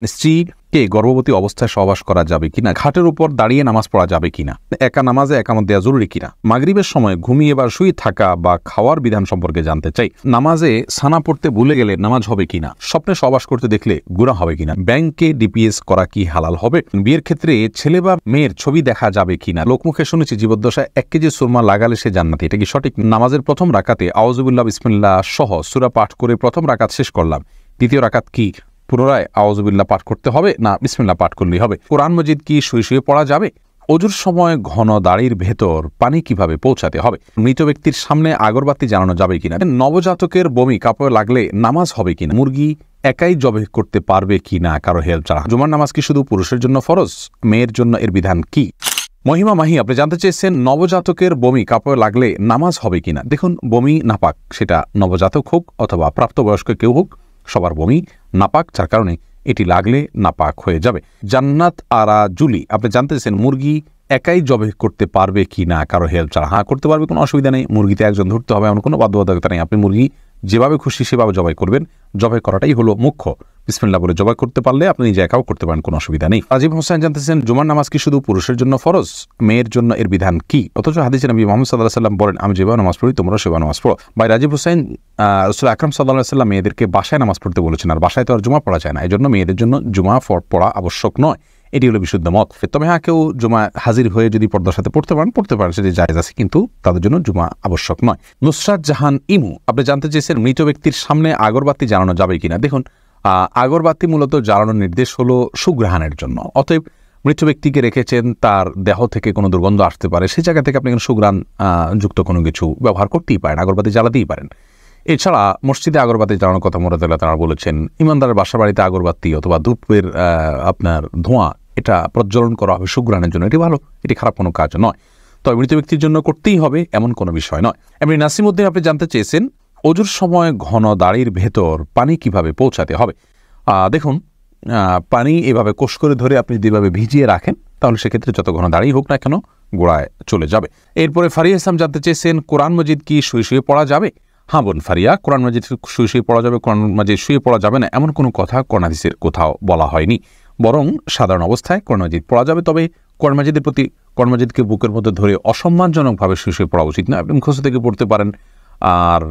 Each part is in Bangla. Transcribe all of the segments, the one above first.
স্ত্রীকে গর্ভবতী অবস্থায় সহবাস করা যাবে কিনা, খাটের উপর দাঁড়িয়ে নামাজ পড়া যাবে কিনা, একা নামাজে একামত দেওয়া জরুরি কিনা, মাগরিবের সময় ঘুমিয়ে বা শুয়ে থাকা বা খাওয়ার বিধান সম্পর্কে জানতে চাই, নামাজে সানা পড়তে ভুলে গেলে নামাজ হবে কিনা, স্বপ্নে সহবাস করতে দেখলে গুনাহ হবে কিনা, ব্যাংকে ডিপিএস করা কি হালাল হবে, বিয়ের ক্ষেত্রে ছেলে বা মেয়ের ছবি দেখা যাবে কিনা, লোকমুখে শুনেছি জীবদ্দশায় 1 কেজি সুরমা লাগালে সে জান্নাতি, এটা কি সঠিক, নামাজের প্রথম রাকাতে আউযুবিল্লাহ বিসমিল্লাহ সহ সূরা পাঠ করে প্রথম রাকাত শেষ করলাম, দ্বিতীয় রাকাত কি পুনরায় আউযুবিল্লাহ পাঠ করতে হবে না বিসমিল্লাহ পাঠ করলেই হবে, কোরআন মজিদ কি শুয়ে শুয়ে পড়া যাবে, অজুর সময় ঘন দাড়ির ভেতর পানি কিভাবে পৌঁছাতে হবে, মৃত ব্যক্তির সামনে আগরবাতি জ্বালানো যাবে কিনা, নবজাতকের বমি কাপড়ে লাগলে নামাজ হবে কিনা, মুরগি একাই জবে করতে পারবে কিনা কারো হেল্প ছাড়া, জুমার নামাজ কি শুধু পুরুষের জন্য ফরজ, মেয়ের জন্য এর বিধান কি। মহিমা মাহি আপনি জানতে চেয়েছেন নবজাতকের বমি কাপড়ে লাগলে নামাজ হবে কিনা। দেখুন, বমি নাপাক, সেটা নবজাতক হোক অথবা প্রাপ্তবয়স্ক কেউ হোক, সবার বমি নাপাক, যার কারণে এটি লাগলে নাপাক হয়ে যাবে। জান্নাত আরা জুলি আপনি জানতে চেয়েছেন মুরগি একাই জবে করতে পারবে কি না কারো হেল্প ছাড়া। হ্যাঁ, করতে পারবে, কোনো অসুবিধা নেই। মুরগিতে একজন ধরতে হবে এমন কোনো বাধ্যবাধকতা নেই। আপনি মুরগি যেভাবে খুশি সেভাবে জবাই করবেন, জবাই করাটাই হলো মুখ্য। বিসমিল্লাহ বলে জবাই করতে পারলে আপনি নিজে একাও করতে পারেন, কোনো অসুবিধা নেই। রাজীব হোসেন জানতেছেন জুমার নামাজ কি শুধু পুরুষের জন্য ফরজ, মেয়ের জন্য এর বিধান কি, অথচ হাদিসে নবী মুহাম্মদ সাল্লাল্লাহু আলাইহি ওয়াসাল্লাম বলেন আমি যেভাবে নামাজ পড়ি তোমরা সেভাবে নামাজ পড়ো। ভাই রাজীব হোসেন, রাসূল আকরাম সাল্লাল্লাহু আলাইহি ওয়াসাল্লাম মেয়েদেরকে বাসায় নামাজ পড়তে বলেছেন, আর বাসায় তো আর জুমা পড়া যায় না, এজন্য মেয়েদের জন্য জুমা পড়া আবশ্যক নয়। এটি হলো বিশুদ্ধ মত। তবে হ্যাঁ, কেউ জুমা হাজির হয়ে যদি পর্দার সাথে পড়তে পারেন সেটি জায়েজ আছে, কিন্তু তাদের জন্য জুমা আবশ্যক নয়। নুসরাত জাহান ইমু আপনি জানতে চেয়েছেন মৃত ব্যক্তির সামনে আগরবাতি জ্বালানো যাবে কিনা। দেখুন, আগরবাতি মূলত জ্বালানোর নির্দেশ হলো সুঘ্রাণের জন্য, অতএব মৃত ব্যক্তিকে রেখেছেন, তার দেহ থেকে কোনো দুর্গন্ধ আসতে পারে, সেই জায়গা থেকে আপনি সুঘ্রাণ যুক্ত কোনো কিছু ব্যবহার করতেই পারেন, আগরবাতি জ্বালাতেই পারেন। এছাড়া মসজিদে আগরবাতি জ্বালানোর কথা মুরাদুল্লাহ তাআলা বলেছেন। ইমানদারের বাসা বাড়িতে আগরবাতি অথবা ধূপের আপনার ধোঁয়া এটা প্রজ্বলন করা হবে সুঘ্রাণের জন্য, এটি ভালো, এটি খারাপ কোনো কাজ নয়। তবে মৃত ব্যক্তির জন্য করতেই হবে এমন কোনো বিষয় নয়। এমনি নাসিমউদ্দিন আপনি জানতে চেয়েছেন অজুর সময় ঘন দাড়ির ভেতর পানি কিভাবে পৌঁছাতে হবে। দেখুন, পানি এভাবে কোষ করে ধরে আপনি যেভাবে ভিজিয়ে রাখেন তাহলে সেক্ষেত্রে যত ঘন দাড়ি হোক না কেন গোড়ায় চলে যাবে। এরপরে ফারিয়া ইসলাম জানতে চেয়েছেন কোরআন মজিদ কি শুয়ে শুয়ে পড়া যাবে। হ্যাঁ বোন ফারিয়া, কোরআন মজিদ শুয়ে শুয়ে পড়া যাবে, কোরআন মজিদ শুয়ে পড়া যাবে না এমন কোনো কথা কোরআন হাদিসের কোথাও বলা হয়নি, বরং সাধারণ অবস্থায় কোরআন মজিদ পড়া যাবে। তবে কোরআন মজিদের প্রতি কোরআন মজিদকে বুকের মধ্যে ধরে অসম্মানজনকভাবে শুয়ে শুয়ে পড়া উচিত না। আপনি মুখস্থ থেকে পড়তে পারেন, আর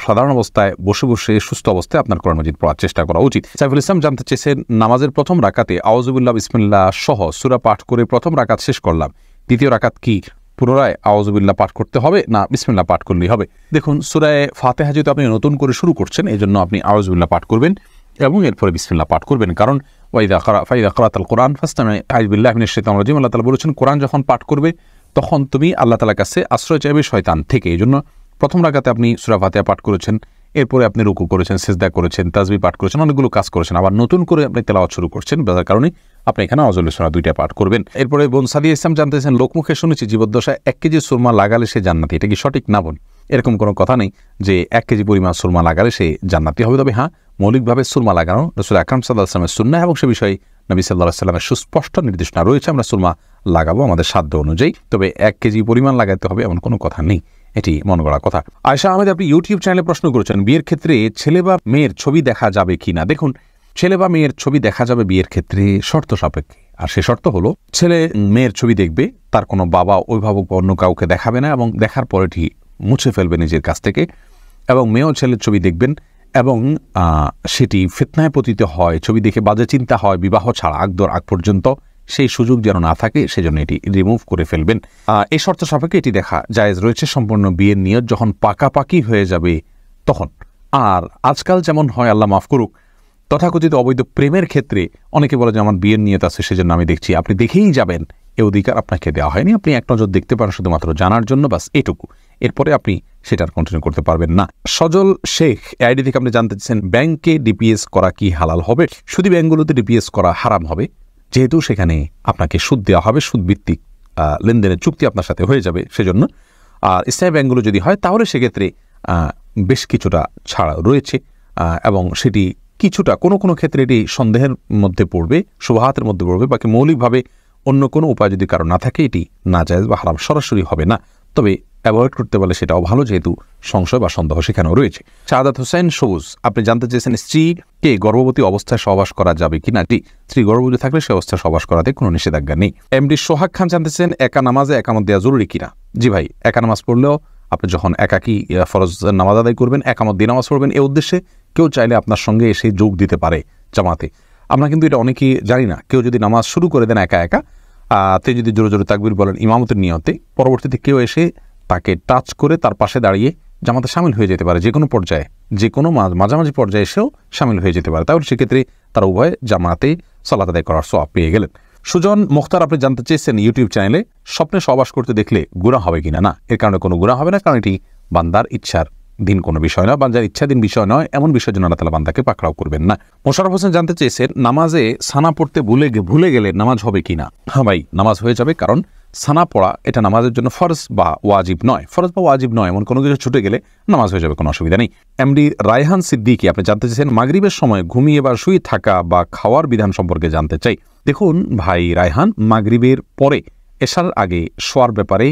সাধারণ অবস্থায় বসে বসে সুস্থ অবস্থায় আপনার কোরআন মজিদ পড়ার চেষ্টা করা উচিত। সাইফুল ইসলাম জানতে চেয়েছেন নামাজের প্রথম রাকাতে আউযুবিল্লাহ বিসমিল্লাহ সহ সূরা পাঠ করে প্রথম রাকাত শেষ করলাম, দ্বিতীয় রাকাত কি পুনরায় আউযুবিল্লাহ পাঠ করতে হবে না বিসমিল্লাহ পাঠ করলেই হবে। দেখুন, সূরা ফাতিহা যেহেতু আপনি নতুন করে শুরু করছেন, এই জন্য আপনি আউযুবিল্লাহ পাঠ করবেন এবং এরপরে বিসমিল্লাহ পাঠ করবেন, কারণ ফাইদা ক্রাতাল কোরআন ফাস্তামি'উ বিল্লাহি মিনাশ শাইতানির রাজিম, আল্লাহ তাআলা বলেছেন কোরআন যখন পাঠ করবে তখন তুমি আল্লাহ তাআলার কাছে আশ্রয় চাইবে শয়তান থেকে। এই জন্য প্রথম রাকাতে আপনি সূরা ফাতিহা পাঠ করেছেন, এরপরে আপনি রুকু করেছেন, সিজদা করেছেন, তাসবিহ পাঠ করেছেন, অনেকগুলো কাজ করেছেন, আবার নতুন করে আপনি তেলাওয়াত শুরু করছেন, যার কারণে আপনি এখানে আউযুবিল্লাহ সূরা 2টা পাঠ করবেন। এরপরে বোন সাদিয়া ইসলাম জানতেছেন লোকমুখে শুনেছি জীবদ্দশায় 1 কেজি সুরমা লাগালে সে জান্নাতি, এটা কি সঠিক না বোন? এরকম কোনো কথা নেই যে 1 কেজি পরিমাণ সুরমা লাগালে সে জান্নাতি হবে। তবে হ্যাঁ, মৌলিকভাবে সুরমা লাগানো রাসূল আকরাম সাল্লাল্লাহু আলাইহি ওয়াসাল্লামের সুন্নাহ এবং সে বিষয়ে নবী সাল্লাল্লাহু আলাইহি ওয়াসাল্লামের সুস্পষ্ট নির্দেশনা রয়েছে, আমরা সুরমা লাগাবো আমাদের সাধ্য অনুযায়ী। তবে 1 কেজি পরিমাণ লাগাতে হবে এমন কোনো কথা নেই, এটি মন গড়া কথা। আয়েশা আহমেদ আপনি ইউটিউব চ্যানেলে প্রশ্ন করেছেন বিয়ের ক্ষেত্রে ছেলে বা মেয়ের ছবি দেখা যাবে কিনা। দেখুন, ছেলে বা মেয়ের ছবি দেখা যাবে বিয়ের ক্ষেত্রে শর্ত সাপেক্ষে, আর সে শর্ত হলো ছেলে মেয়ের ছবি দেখবে, তার কোনো বাবা অভিভাবক বা অন্য কাউকে দেখাবে না এবং দেখার পর এটি মুছে ফেলবে নিজের কাছ থেকে, এবং মেয়েও ছেলের ছবি দেখবেন এবং সেটি ফিতনায় পতিত হয়, ছবি দেখে বাজে চিন্তা হয় বিবাহ ছাড়া আগ পর্যন্ত, সেই সুযোগ যেন না থাকে সেজন্য এটি রিমুভ করে ফেলবেন। এই শর্ত সাপেক্ষে এটি দেখা জায়েজ রয়েছে সম্পূর্ণ বিয়ের নিয়ত যখন পাকাপাকি হয়ে যাবে তখন। আর আজকাল যেমন হয়, আল্লাহ মাফ করুক, তথাকথিত অবৈধ প্রেমের ক্ষেত্রে অনেকে বলে যে আমার বিয়ের নিয়ত আছে সেজন্য আমি দেখছি, আপনি দেখেই যাবেন, এ অধিকার আপনাকে দেওয়া হয়নি। আপনি এক নজর দেখতে পারেন শুধুমাত্র জানার জন্য, বাস এটুকু, এরপরে আপনি সেটার কন্টিনিউ করতে পারবেন না। সজল শেখ আইডি থেকে আপনি জানতে চাচ্ছেন ব্যাংকে ডিপিএস করা কি হালাল হবে। শুধু ব্যাংকগুলোতে ডিপিএস করা হারাম হবে, যেহেতু সেখানে আপনাকে সুদ দেওয়া হবে, সুদভিত্তিক লেনদেনের চুক্তি আপনার সাথে হয়ে যাবে সেজন্য। আর ইসলামী ব্যাংকগুলো যদি হয় তাহলে সেক্ষেত্রে বেশ কিছুটা ছাড় রয়েছে, এবং সেটি কিছুটা কোনো ক্ষেত্রে এটি সন্দেহের মধ্যে পড়বে, শুবহাতের মধ্যে পড়বে, বাকি মৌলিকভাবে অন্য কোনো উপায় যদি কারো না থাকে এটি নাজায়েজ বা হারাম সরাসরি হবে না। তবে অ্যাভয়েড করতে পারলে সেটাও ভালো, যেহেতু সংশয় বা সন্দেহ সেখানেও রয়েছে। শাহাদাত হোসেন সবুজ, আপনি জানতে চেয়েছেন স্ত্রীকে গর্ভবতী অবস্থায় সহবাস করা যাবে কিনা। জি, স্ত্রী গর্ভবতী থাকলে সে অবস্থায় সহবাস করাতে কোনো নিষেধাজ্ঞা নেই। এমডি সোহাগ খান জানতে চেয়েছেন একা নামাজে একামত দেওয়া জরুরি কিনা। জি ভাই, একা নামাজ পড়লেও আপনি যখন একাকী ফরজ নামাজ আদায় করবেন, একামত দিয়ে নামাজ পড়বেন, এই উদ্দেশ্যে কেউ চাইলে আপনার সঙ্গে এসে যোগ দিতে পারে জামাতে। আমরা কিন্তু এটা অনেকেই জানি না। কেউ যদি নামাজ শুরু করে দেন একা একা, তে যদি জোরে জোরে তাকবীর বলেন ইমামতের নিয়তে, পরবর্তীতে কেউ এসে তাকে টাচ করে তার পাশে দাঁড়িয়ে জামাতে শামিল হয়ে যেতে পারে, যে কোনো পর্যায়ে, যে কোনো মাঝামাঝি পর্যায়ে এসেও শামিল হয়ে যেতে পারে। তাহলে সেক্ষেত্রে তারা উভয় জামাতে সালাত আদায় করার সওয়াব পেয়ে গেলেন। সুজন মুখতার, আপনি জানতে চেয়েছেন ইউটিউব চ্যানেলে স্বপ্নে সহবাস করতে দেখলে গুনাহ হবে কিনা। না, এর কারণে কোনো গুনাহ হবে না, কারণ এটি বান্দার ইচ্ছার দিন কোনো বিষয় নয়, বান্দার ইচ্ছাধীন বিষয় নয়, এমন বিষয়ের জন্য আল্লাহ তাআলা বান্দাকে পাকড়াও করবেন না। মোশাররফ হোসেন জানতে চেয়েছেন নামাজে সানা পড়তে ভুলে গেলে নামাজ হবে কিনা। হ্যাঁ ভাই, নামাজ হয়ে যাবে, কারণ সানা পড়া এটা নামাজের জন্য ফরজ বা ওয়াজিব নয়। ফরজ বা ওয়াজিব নয় এমন কোনো কিছু ছুটে গেলে নামাজ হয়ে যাবে, কোনো অসুবিধা নেই। এমডি রায়হান সিদ্দিকী, আপনি জানতে চেয়েছেন মাগরিবের সময় ঘুমিয়ে বা শুয়ে থাকা বা খাওয়ার বিধান সম্পর্কে জানতে চাই। দেখুন ভাই রায়হান, মাগরিবের পরে এশার আগে শোয়ার ব্যাপারে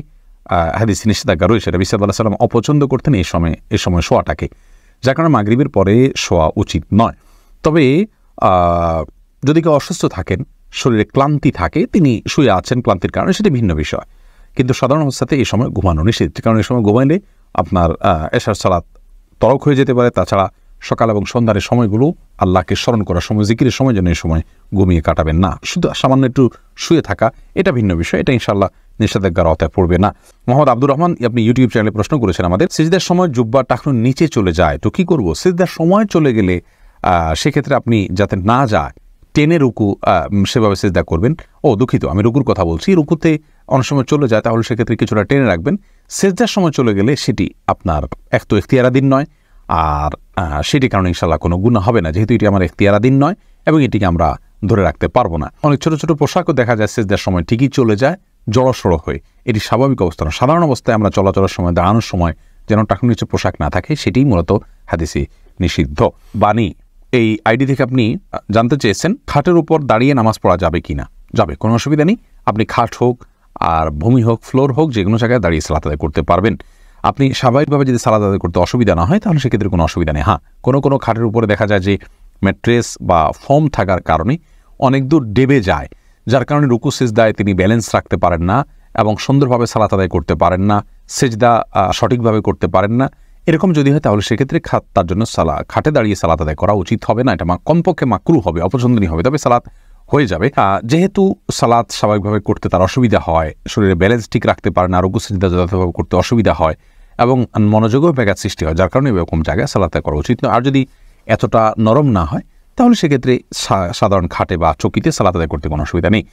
হাদিস নিষেধাজ্ঞা রয়েছে। নবী সাল্লাল্লাহু আলাইহি ওয়াসাল্লাম অপছন্দ করতেন এই সময় শোয়াটাকে, যার কারণে মাগরিবের পরে শোয়া উচিত নয়। তবে যদি কেউ অসুস্থ থাকেন, শরীরে ক্লান্তি থাকে, তিনি শুয়ে আছেন ক্লান্তির কারণে, সেটা ভিন্ন বিষয়। কিন্তু সাধারণ অবস্থাতে এই সময় ঘুমানো নিষেধ, কারণ এই সময় ঘুমাইলে আপনার এশার সালাত তরক হয়ে যেতে পারে। তাছাড়া সকাল এবং সন্ধ্যার সময়গুলো আল্লাহকে স্মরণ করার সময়, জিকিরের সময় যেন এই সময় ঘুমিয়ে কাটাবেন না। শুধু সামান্য একটু শুয়ে থাকা এটা ভিন্ন বিষয়, এটা ইনশাআল্লাহ নিষেধাজ্ঞার আওতায় পড়বে না। মোহাম্মদ আব্দুর রহমান, আপনি ইউটিউব চ্যানেলে প্রশ্ন করেছেন আমাদের, সিজদার সময় জুব্বা টাকনুর নিচে চলে যায় তো কি করব। সিজদার সময় চলে গেলে সেক্ষেত্রে আপনি যাতে না যায় টেনে রুকু সেভাবে সিজদা করবেন। দুঃখিত, আমি রুকুর কথা বলছি। রুকুতে অনেক সময় চলে যায়, তাহলে সেক্ষেত্রে কিছুটা টেনে রাখবেন। সিজদার সময় চলে গেলে সেটি আপনার এক তো এখতিয়ারাধীন নয়, আর সেটি কারণে ইনশাআল্লাহ কোনো গুনাহ হবে না, যেহেতু এটি আমার এখতিয়ারাধীন নয় এবং এটিকে আমরা ধরে রাখতে পারবো না। অনেক ছোট ছোট পোশাকও দেখা যায় সিজদার সময় ঠিকই চলে যায় জড়সড়ো হয়ে, এটি স্বাভাবিক অবস্থা না। সাধারণ অবস্থায় আমরা চলাচলের সময়, দাঁড়ানোর সময় যেন টাকনুর নিচে পোশাক না থাকে, সেটিই মূলত হাদিসে নিষিদ্ধ। বাণী, এই আইডি থেকে আপনি জানতে চেয়েছেন খাটের উপর দাঁড়িয়ে নামাজ পড়া যাবে কিনা। যাবে, কোনো অসুবিধা নেই। আপনি খাট হোক আর ভূমি হোক, ফ্লোর হোক, যে কোনো জায়গায় দাঁড়িয়ে সালাত আদায় করতে পারবেন। আপনি স্বাভাবিকভাবে যদি সালাত আদায় করতে অসুবিধা না হয়, তাহলে সেক্ষেত্রে কোনো অসুবিধা নেই। হ্যাঁ, কোনো খাটের উপরে দেখা যায় যে ম্যাট্রেস বা ফোম থাকার কারণে অনেক দূর ডেবে যায়, যার কারণে রুকু সিজদায় তিনি ব্যালেন্স রাখতে পারেন না এবং সুন্দরভাবে সালাত আদায় করতে পারেন না, সিজদা সঠিকভাবে করতে পারেন না। এরকম যদি হয় তাহলে সেক্ষেত্রে তার জন্য খাটে দাঁড়িয়ে সালাত আদায় করা উচিত হবে না। এটা কমপক্ষে মাকরুহ হবে, অপছন্দনীয় হবে। তবে সালাত হয়ে যাবে। যেহেতু সালাত স্বাভাবিকভাবে করতে তার অসুবিধা হয়, শরীরে ব্যালেন্স ঠিক রাখতে পারে না, রুকু সিজদা যথাযথভাবে করতে অসুবিধা হয় এবং মনোযোগেও ব্যাঘাত সৃষ্টি হয়, যার কারণে এরকম জায়গায় সালাত আদায় করা উচিত নয়। আর যদি এতটা নরম না হয় তাহলে সেক্ষেত্রে সাধারণ খাটে বা চকিতে সালাত আদায় করতে কোনো অসুবিধা নেই।